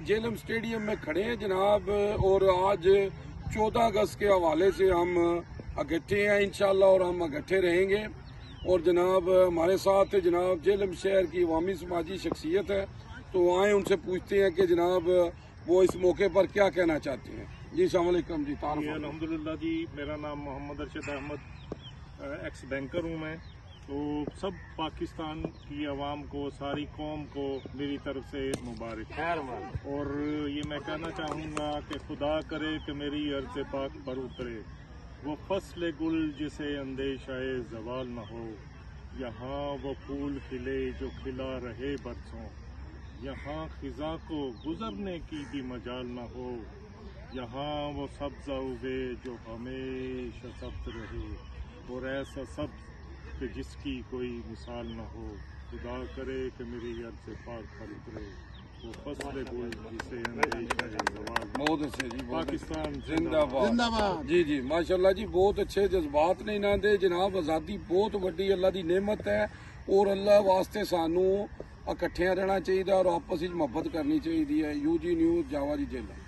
Jhelum stadium میں کھڑے ہیں جناب، اور آج 14 اگست کے حوالے سے ہم اکٹھے ہیں انشاءاللہ، اور ہم اکٹھے رہیں گے. اور جناب ہمارے ساتھ جناب جیلم شہر کی عوامی سماجی شخصیت ہے، تو آئیں ان سے پوچھتے ہیں کہ جناب وہ اس موقع پر کیا کہنا چاہتے ہیں. جی السلام علیکم. جی الحمدللہ جی، میرا نام محمد ارشد احمد، ایکس بینکر ہوں میں. تو سب پاکستان کی عوام کو، ساری قوم کو میری طرف سے مبارک. اور یہ میں کہنا چاہوں گا کہ خدا کرے کہ میری عرض پاک پر اترے وہ فصل گل جسے اندیشہ زوال نہ ہو. یہاں وہ پھول کھلے جو کھلا رہے برسوں، یہاں خزاں کو گزرنے کی بھی مجال نہ ہو. یہاں وہ سبزہ اگے جو ہمیشہ سبز رہے، اور ایسا سبز کہ جس کی کوئی مثال نہ ہو. خدا کرے کہ میری عرض پاک پر اترے وہ فصل گل جسے اندیشہ زوال. بہت اچھے جی، پاکستان زندہ باد. جی جی ماشاءاللہ جی، بہت اچھے جذبات نے انہاں دے. جناب آزادی بہت وڈی اللہ دی نعمت ہے، اور اللہ واسطے سانو اکٹھیاں رہنا چاہیے اور آپس وچ محبت کرنی چاہیے. یو جی نیوز جاوا جی جیلم.